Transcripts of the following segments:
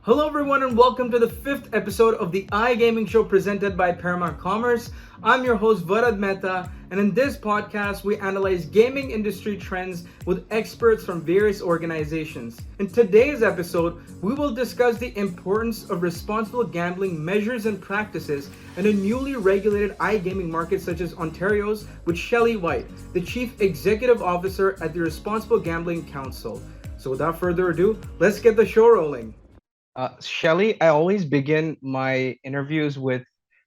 Hello, everyone, and welcome to the fifth episode of the iGaming show presented by Paramount Commerce. I'm your host, Varad Mehta, and in this podcast, we analyze gaming industry trends with experts from various organizations. In today's episode, we will discuss the importance of responsible gambling measures and practices in a newly regulated iGaming market such as Ontario's with Shelley White, the Chief Executive Officer at the Responsible Gambling Council. So without further ado, let's get the show rolling. Shelley, I always begin my interviews with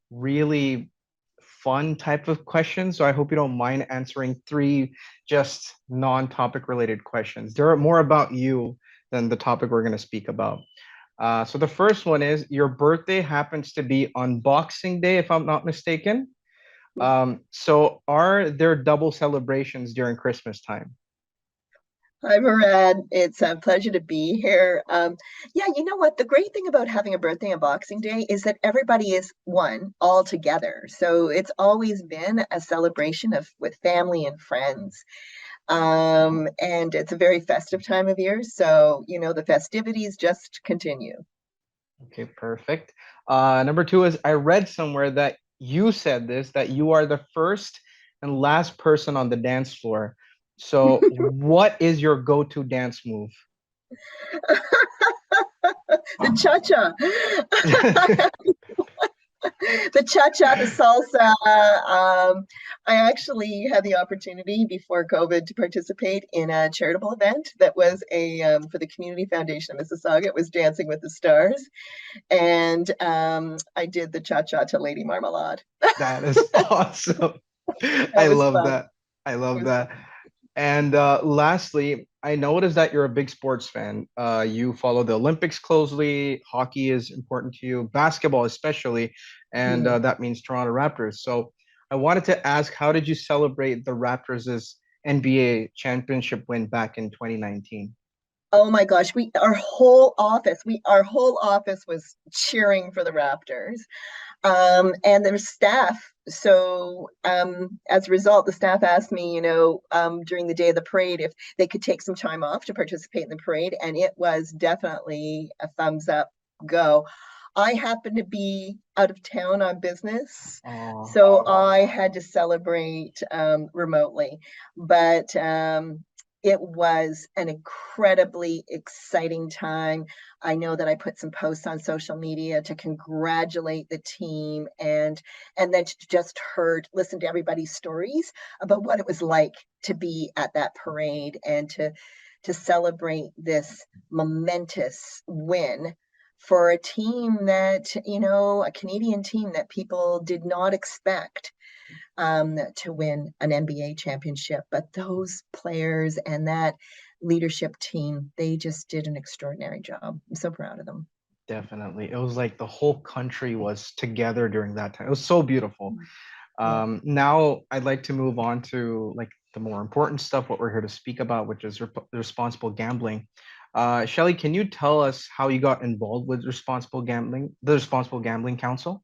really fun type of questions. So I hope you don't mind answering three just non-topic related questions. They're more about you than the topic we're going to speak about. So the first one is your birthday happens to be on Boxing Day, if I'm not mistaken. So are there double celebrations during Christmas time? Hi, Murad. It's a pleasure to be here. Yeah, you know what? The great thing about having a birthday on Boxing Day is that everybody is all together. So it's always been a celebration of with family and friends. And it's a very festive time of year. So, the festivities just continue. Okay, perfect. Number two is I read somewhere that you said this, that you are the first and last person on the dance floor. So, what is your go-to dance move? The cha-cha. The cha-cha, the salsa. I actually had the opportunity before COVID to participate in a charitable event that was for the Community Foundation of Mississauga. It was Dancing with the Stars, and I did the cha-cha to Lady Marmalade. That is awesome. That I was love fun. that. I It love was that. And lastly, I noticed that you're a big sports fan. You follow the Olympics closely. Hockey is important to you, basketball especially, and fun. that means Toronto Raptors. So I wanted to ask, how did you celebrate the Raptors' NBA championship win back in 2019? Oh my gosh, our whole office was cheering for the Raptors. And their staff. So as a result, the staff asked me, during the day of the parade, if they could take some time off to participate in the parade, and it was definitely a thumbs up go. I happened to be out of town on business, Oh, so I had to celebrate remotely. But it was an incredibly exciting time. I know that I put some posts on social media to congratulate the team and then just listen to everybody's stories about what it was like to be at that parade and to celebrate this momentous win for a team that, a Canadian team that people did not expect to win an NBA championship. But those players and that leadership team, they just did an extraordinary job. I'm so proud of them. definitely. It was like the whole country was together during that time. It was so beautiful. Yeah. Now I'd like to move on to like the more important stuff, what we're here to speak about, which is responsible gambling. Shelley, can you tell us how you got involved with responsible gambling, the Responsible Gambling Council?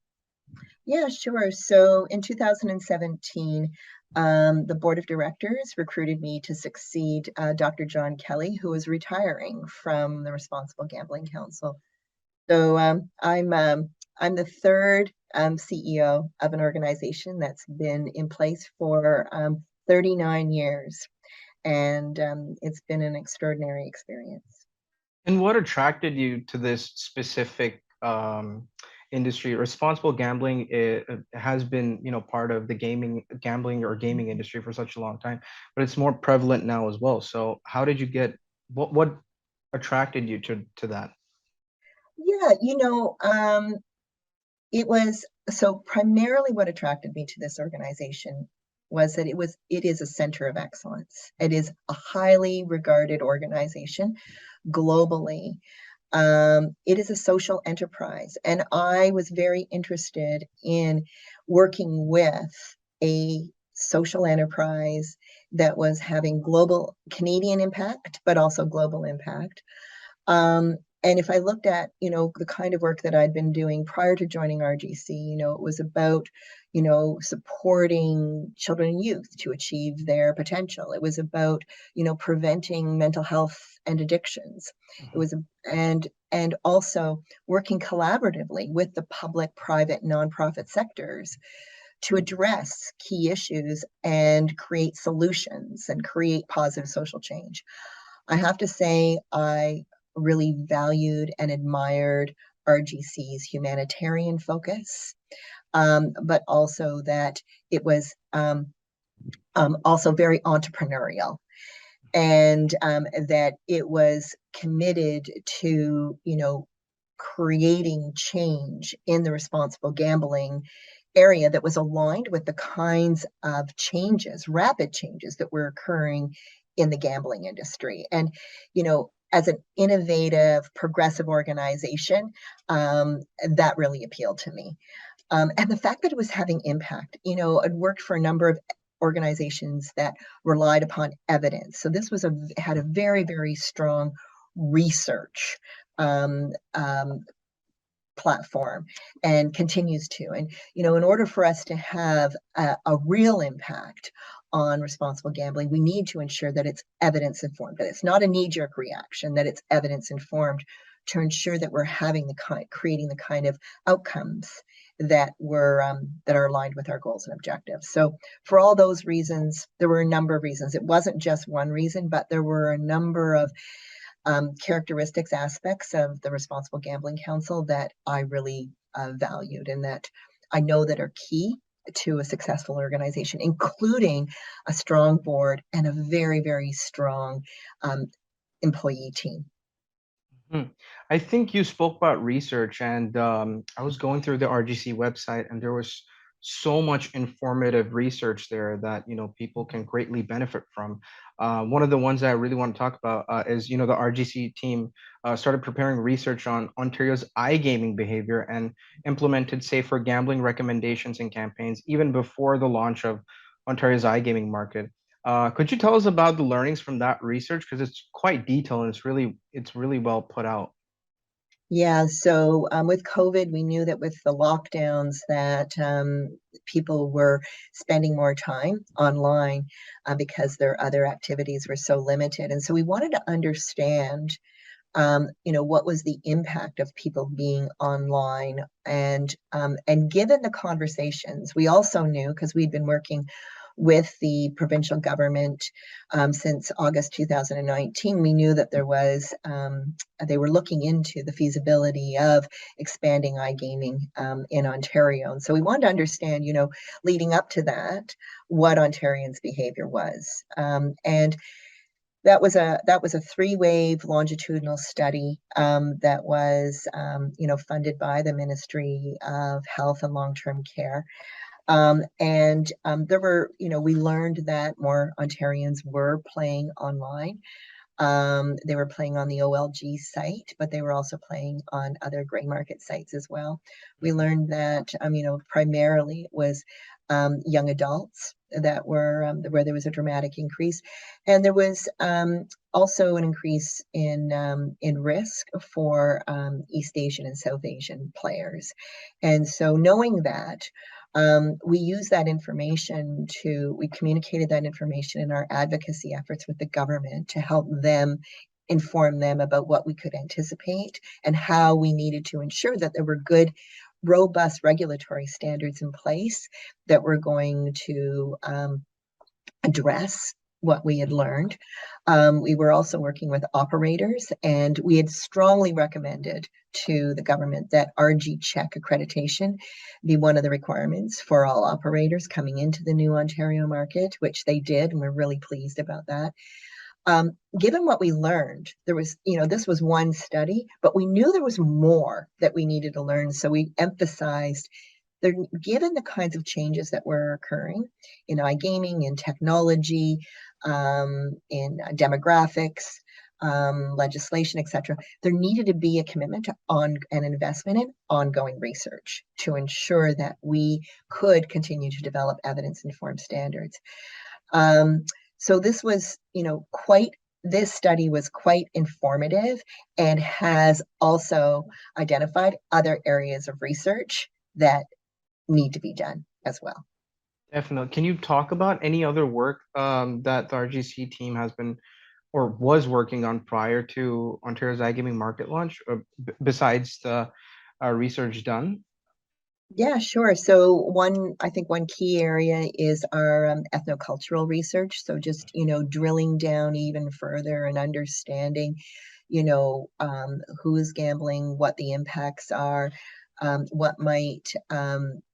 Yeah, sure. So in 2017, the board of directors recruited me to succeed Dr. John Kelly, who was retiring from the Responsible Gambling Council. So I'm the third CEO of an organization that's been in place for 39 years, and it's been an extraordinary experience. And what attracted you to this specific industry? Responsible gambling has been, part of the gambling or gaming industry for such a long time, but it's more prevalent now as well. So how did you get what attracted you to that? Yeah, it was so primarily what attracted me to this organization was that it is a center of excellence. It is a highly regarded organization globally. It is a social enterprise, and I was very interested in working with a social enterprise that was having global Canadian impact, but also global impact. And if I looked at, the kind of work that I'd been doing prior to joining RGC, it was about, supporting children and youth to achieve their potential. It was about, preventing mental health and addictions. It was, and also working collaboratively with the public, private, nonprofit sectors to address key issues and create solutions and create positive social change. I have to say, I really valued and admired RGC's humanitarian focus, but also that it was also very entrepreneurial, and that it was committed to, creating change in the responsible gambling area that was aligned with the kinds of changes, rapid changes that were occurring in the gambling industry. And, as an innovative, progressive organization, that really appealed to me. And the fact that it was having impact, I'd worked for a number of organizations that relied upon evidence. So this had a very, very strong research platform, and continues to. And, in order for us to have a real impact on responsible gambling, we need to ensure that it's evidence informed, that it's not a knee-jerk reaction, that it's evidence informed, to ensure that we're creating the kind of outcomes that are aligned with our goals and objectives. So for all those reasons, there were a number of reasons. It wasn't just one reason, but there were a number of characteristics, aspects of the Responsible Gambling Council that I really valued, and that I know that are key to a successful organization, including a strong board and a very, very strong employee team. I think you spoke about research, and I was going through the RGC website, and there was so much informative research there that people can greatly benefit from. One of the ones that I really want to talk about is the RGC team started preparing research on Ontario's iGaming behavior and implemented safer gambling recommendations and campaigns even before the launch of Ontario's iGaming market. Could you tell us about the learnings from that research? Because it's quite detailed and it's really well put out. Yeah, so with COVID, we knew that with the lockdowns that people were spending more time online because their other activities were so limited. And so we wanted to understand, what was the impact of people being online, and given the conversations, we also knew, because we'd been working with the provincial government since August 2019, we knew that they were looking into the feasibility of expanding iGaming in Ontario. And so we wanted to understand, leading up to that, what Ontarians' behavior was. And that was a 3-wave longitudinal study that was funded by the Ministry of Health and Long-Term Care. There were, we learned that more Ontarians were playing online. They were playing on the OLG site, but they were also playing on other gray market sites as well. We learned that, primarily it was young adults that were where there was a dramatic increase, and there was also an increase in risk for East Asian and South Asian players. And so, knowing that, we used that information we communicated that information in our advocacy efforts with the government to help them, inform them about what we could anticipate and how we needed to ensure that there were good, robust regulatory standards in place that were going to address what we had learned. We were also working with operators, and we had strongly recommended to the government that RG check accreditation be one of the requirements for all operators coming into the new Ontario market, which they did, and we're really pleased about that. Given what we learned, there was, this was one study, but we knew there was more that we needed to learn. So we emphasized that given the kinds of changes that were occurring in iGaming, in technology, in demographics, legislation, etc., there needed to be a commitment to an investment in ongoing research to ensure that we could continue to develop evidence-informed standards. So this was, this study was quite informative and has also identified other areas of research that need to be done. as well. Definitely. Can you talk about any other work that the RGC team has been or was working on prior to Ontario's iGaming market launch, or besides the research done? Yeah, sure. So I think one key area is our ethnocultural research. So just, drilling down even further and understanding, who is gambling, what the impacts are, what might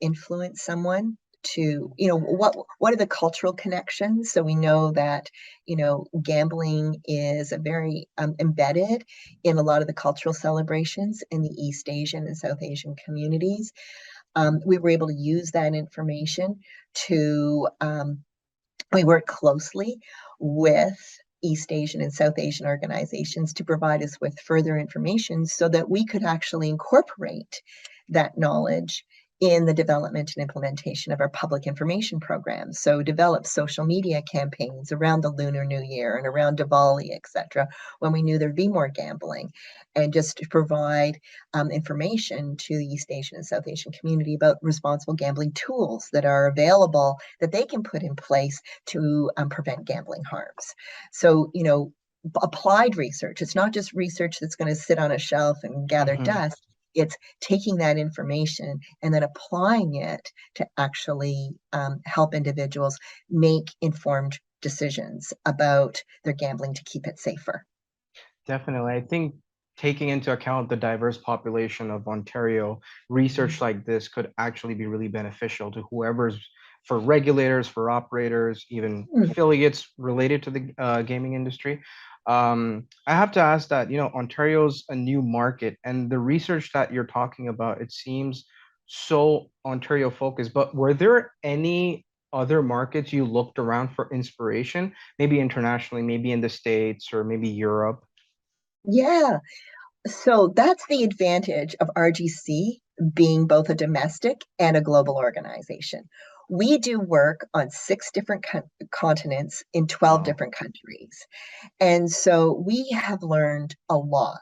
influence someone to, what are the cultural connections? So we know that, gambling is a very embedded in a lot of the cultural celebrations in the East Asian and South Asian communities. We were able to use that information to, we work closely with East Asian and South Asian organizations to provide us with further information so that we could actually incorporate that knowledge in the development and implementation of our public information programs. So develop social media campaigns around the Lunar New Year and around Diwali, etc., when we knew there'd be more gambling, and just to provide information to the East Asian and South Asian community about responsible gambling tools that are available that they can put in place to prevent gambling harms. So, applied research, it's not just research that's going to sit on a shelf and gather dust. It's taking that information and then applying it to actually help individuals make informed decisions about their gambling to keep it safer. Definitely. I think taking into account the diverse population of Ontario, research like this could actually be really beneficial to whoever's, for regulators, for operators, even affiliates related to the gaming industry. I have to ask that, Ontario's a new market, and the research that you're talking about, it seems so Ontario focused, but were there any other markets you looked around for inspiration, maybe internationally, maybe in the States or maybe Europe? Yeah. So that's the advantage of RGC being both a domestic and a global organization. We do work on 6 different continents in 12 Wow. different countries. And so we have learned a lot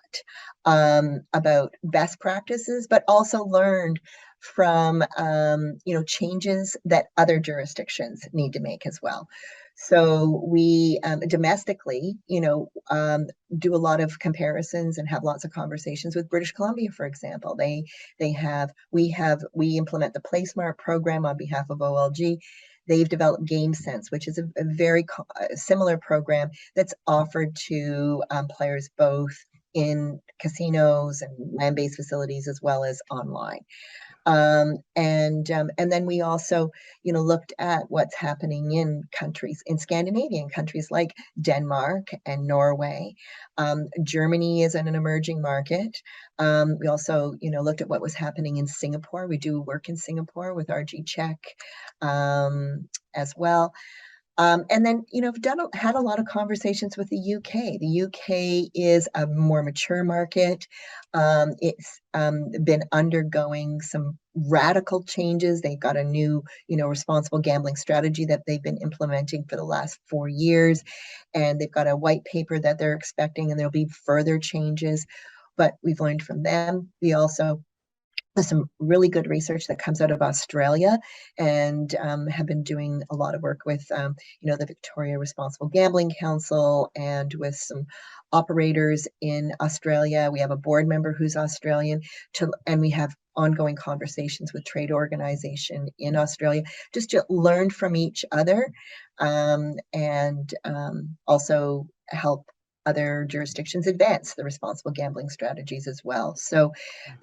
about best practices, but also learned from changes that other jurisdictions need to make as well. So we domestically, do a lot of comparisons and have lots of conversations with British Columbia, for example. We implement the PlaySmart program on behalf of OLG. They've developed GameSense, which is a very similar program that's offered to players both in casinos and land-based facilities as well as online. And then we also, looked at what's happening in Scandinavian countries like Denmark and Norway. Germany is an emerging market. We also, looked at what was happening in Singapore. We do work in Singapore with RG Check as well. And then, had a lot of conversations with the UK. The UK is a more mature market. It's been undergoing some radical changes. They've got a new, responsible gambling strategy that they've been implementing for the last 4 years. And they've got a white paper that they're expecting, and there'll be further changes. But we've learned from them. There's some really good research that comes out of Australia, and have been doing a lot of work with, the Victoria Responsible Gambling Council and with some operators in Australia. We have a board member who's Australian, and we have ongoing conversations with trade organization in Australia just to learn from each other, and also help other jurisdictions advance the responsible gambling strategies as well. So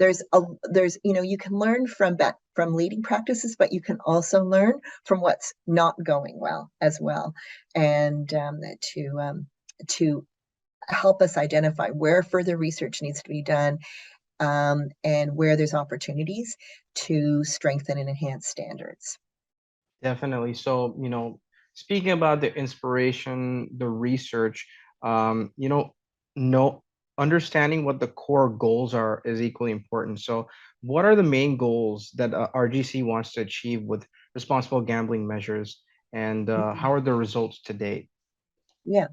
you can learn from leading practices, but you can also learn from what's not going well as well, and to help us identify where further research needs to be done, and where there's opportunities to strengthen and enhance standards. Definitely. So, speaking about the inspiration, the research, no understanding what the core goals are is equally important. So, what are the main goals that RGC wants to achieve with responsible gambling measures, and how are the results to date? Yeah.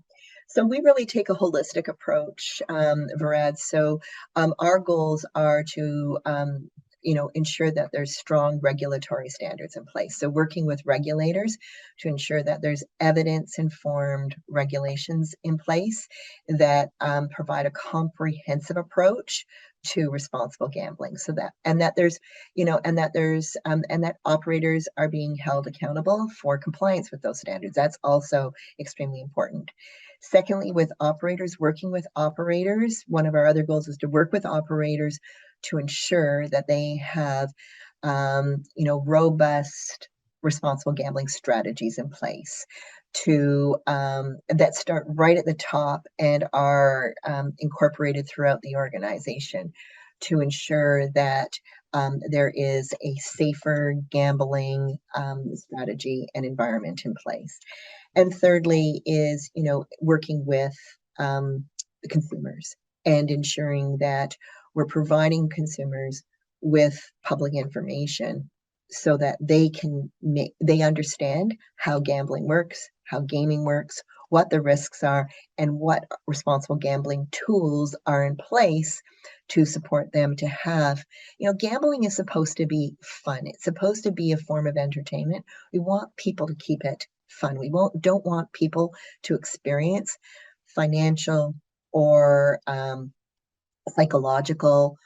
So we really take a holistic approach, Varad. So our goals are to ensure that there's strong regulatory standards in place. So working with regulators to ensure that there's evidence-informed regulations in place that provide a comprehensive approach to responsible gambling, so that there's and that operators are being held accountable for compliance with those standards. That's also extremely important. Secondly, with operators, working with operators, one of our other goals is to work with operators to ensure that they have robust responsible gambling strategies in place to that start right at the top and are incorporated throughout the organization to ensure that there is a safer gambling strategy and environment in place. And thirdly is, working with the consumers and ensuring that we're providing consumers with public information so that they understand how gambling works, how gaming works, what the risks are, and what responsible gambling tools are in place to support them to have. Gambling is supposed to be fun. It's supposed to be a form of entertainment. We want people to keep it fun. We don't want people to experience financial or psychological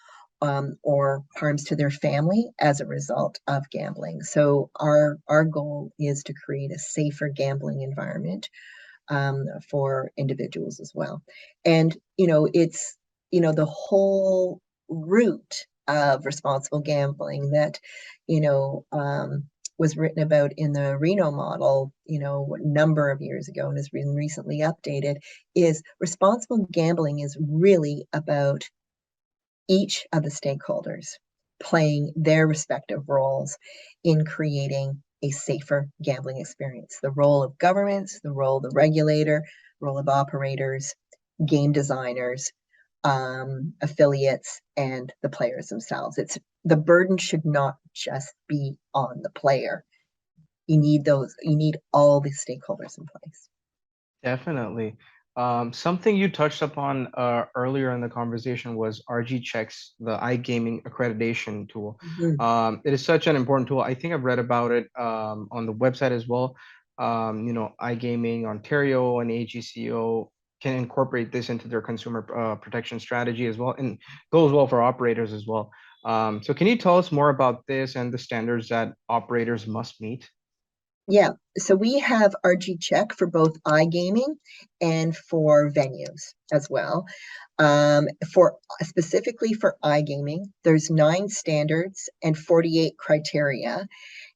or harms to their family as a result of gambling. So our goal is to create a safer gambling environment for individuals as well. And it's the whole root of responsible gambling that was written about in the Reno model, a number of years ago, and has been recently updated, is responsible gambling is really about each of the stakeholders playing their respective roles in creating a safer gambling experience. The role of governments, the role of the regulator, role of operators, game designers, affiliates, and the players themselves. The burden should not just be on the player. You need all the stakeholders in place. Definitely. Something you touched upon earlier in the conversation was RG Checks, the iGaming accreditation tool. It is such an important tool. I think I've read about it on the website as well. iGaming Ontario and AGCO can incorporate this into their consumer protection strategy as well, and goes well for operators as well. So can you tell us more about this and the standards that operators must meet? Yeah, so we have RG Check for both iGaming and for venues as well. Specifically for iGaming, there's 9 standards and 48 criteria.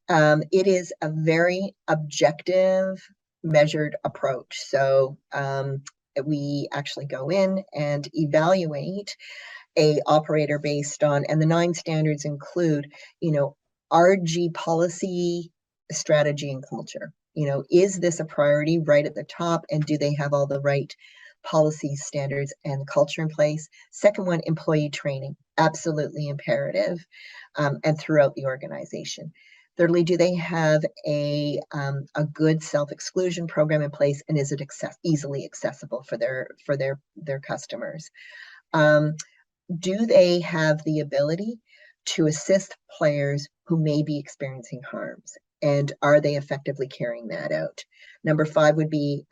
It is a very objective, measured approach. So we actually go in and evaluate a operator based on, and the 9 standards include, RG policy, strategy, and culture. Is this a priority right at the top, and do they have all the right policy standards and culture in place? Second one, employee training, absolutely imperative, and throughout the organization. Thirdly, do they have a good self-exclusion program in place, and is it easily accessible for their customers? Do they have the ability to assist players who may be experiencing harms? And are they effectively carrying that out? Number 5 would be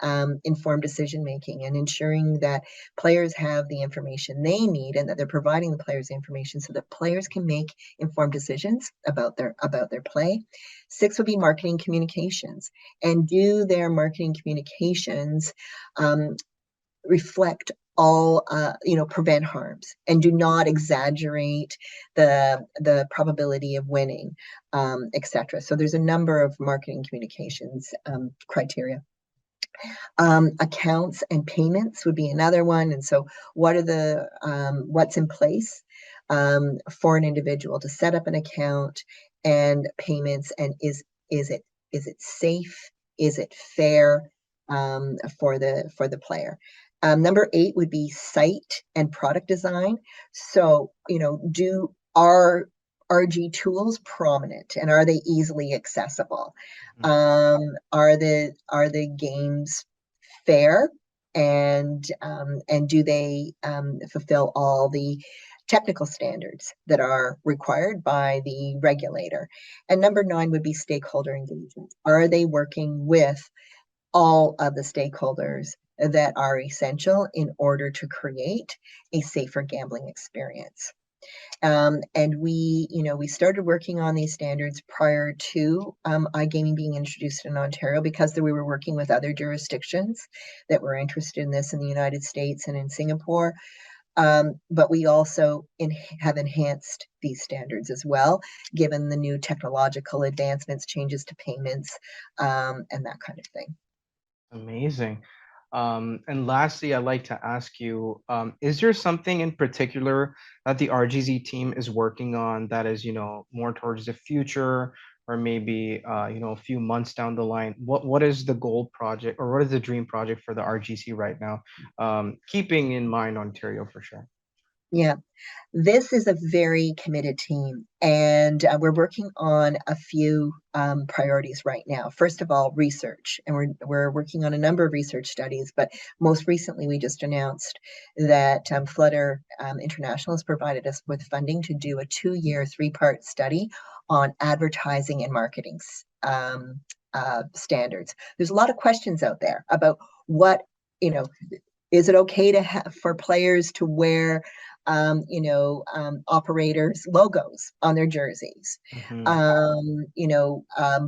informed decision-making and ensuring that players have the information they need and that they're providing the players the information so that players can make informed decisions about their play. 6 would be marketing communications. And do their marketing communications reflect all, prevent harms and do not exaggerate the probability of winning, etc. So there's a number of marketing communications criteria. Accounts and payments would be another one. And so what are what's in place for an individual to set up an account and payments, and is it safe? Is it fair for the player? Number 8 would be site and product design. So, are RG tools prominent, and are they easily accessible? Are the games fair, and do they fulfill all the technical standards that are required by the regulator. And number 9 would be stakeholder engagement. Are they working with all of the stakeholders that are essential in order to create a safer gambling experience? And we started working on these standards prior to iGaming being introduced in Ontario, because we were working with other jurisdictions that were interested in this in the United States and in Singapore. But we also have enhanced these standards as well, given the new technological advancements, changes to payments, and that kind of thing. Amazing. And lastly, I'd like to ask you, is there something in particular that the RGZ team is working on that is, more towards the future, or maybe, a few months down the line? What is the goal project, or what is the dream project for the RGC right now? Keeping in mind Ontario for sure. Yeah. This is a very committed team, and we're working on a few priorities right now. First of all, research, and we're working on a number of research studies. But most recently, we just announced that Flutter International has provided us with funding to do a 2-year, 3-part study on advertising and marketing standards. There's a lot of questions out there about what is it okay for players to wear operators' logos on their jerseys,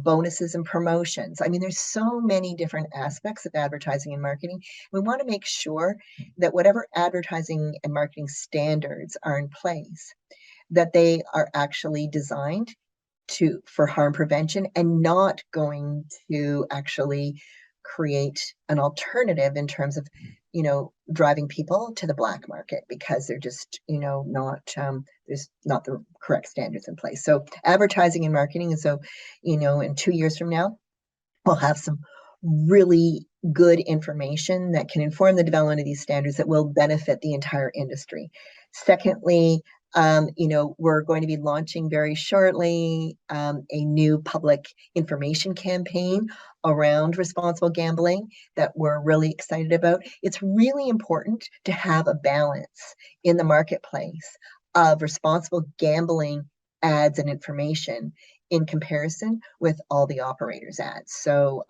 bonuses and promotions. I mean, there's so many different aspects of advertising and marketing. We want to make sure that whatever advertising and marketing standards are in place, that they are actually designed for harm prevention and not going to actually create an alternative in terms of driving people to the black market, because they're just not there's not the correct standards in place. So advertising and marketing, and so in 2 years from now, we'll have some really good information that can inform the development of these standards that will benefit the entire industry. Secondly, we're going to be launching very shortly a new public information campaign around responsible gambling that we're really excited about. It's really important to have a balance in the marketplace of responsible gambling ads and information in comparison with all the operators' ads. So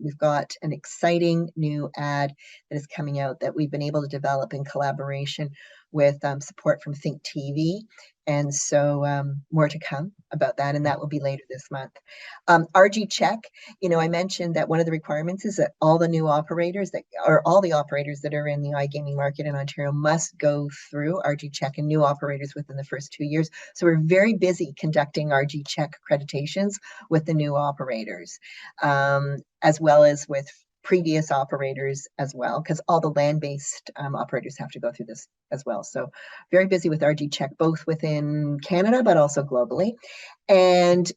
we've got an exciting new ad that is coming out that we've been able to develop in collaboration with support from Think TV. And so more to come about that, and that will be later this month. RG Check, I mentioned that one of the requirements is that all the operators that are in the iGaming market in Ontario must go through RG Check, and new operators within the first 2 years. So we're very busy conducting RG Check accreditations with the new operators, as well as with previous operators as well, because all the land-based operators have to go through this as well. So very busy with RG Check, both within Canada, but also globally. And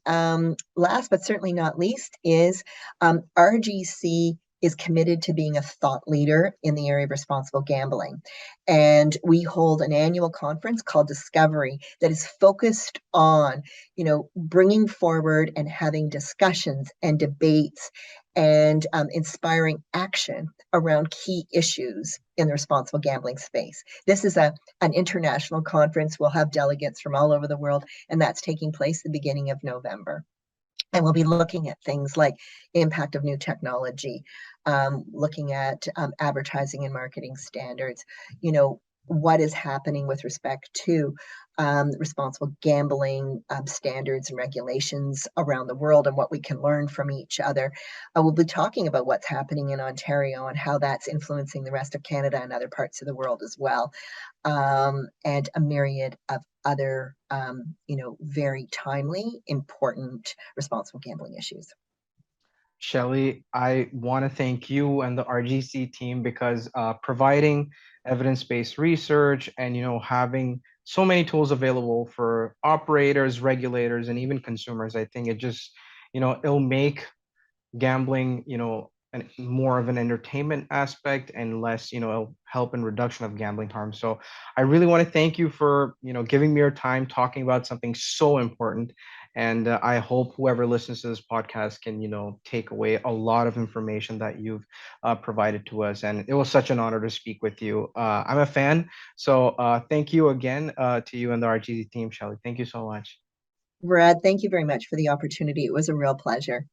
last but certainly not least is RGC is committed to being a thought leader in the area of responsible gambling. And we hold an annual conference called Discovery that is focused on, bringing forward and having discussions and debates and inspiring action around key issues in the responsible gambling space. This is an international conference. We'll have delegates from all over the world, and that's taking place the beginning of November. And we'll be looking at things like impact of new technology, looking at advertising and marketing standards, what is happening with respect to responsible gambling standards and regulations around the world, and what we can learn from each other. We'll be talking about what's happening in Ontario and how that's influencing the rest of Canada and other parts of the world as well, and a myriad of other, very timely, important, responsible gambling issues. Shelley, I want to thank you and the RGC team, because providing evidence-based research and having so many tools available for operators, regulators, and even consumers, I think it just it'll make gambling more of an entertainment aspect, and less it'll help in reduction of gambling harm. So I really want to thank you for giving me your time, talking about something so important. And I hope whoever listens to this podcast can, take away a lot of information that you've provided to us. And it was such an honor to speak with you. I'm a fan. So thank you again to you and the RGZ team, Shelley. Thank you so much. Brad, thank you very much for the opportunity. It was a real pleasure.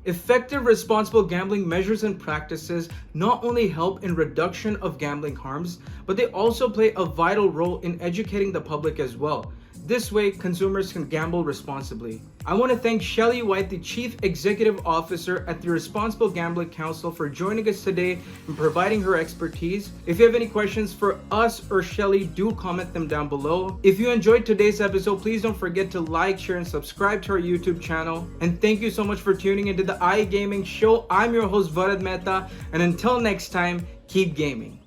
Effective responsible gambling measures and practices not only help in reduction of gambling harms, but they also play a vital role in educating the public as well. This way, consumers can gamble responsibly. I want to thank Shelley White, the Chief Executive Officer at the Responsible Gambling Council, for joining us today and providing her expertise. If you have any questions for us or Shelley, do comment them down below. If you enjoyed today's episode, please don't forget to like, share, and subscribe to our YouTube channel. And thank you so much for tuning into the iGaming Show. I'm your host, Varad Mehta, and until next time, keep gaming.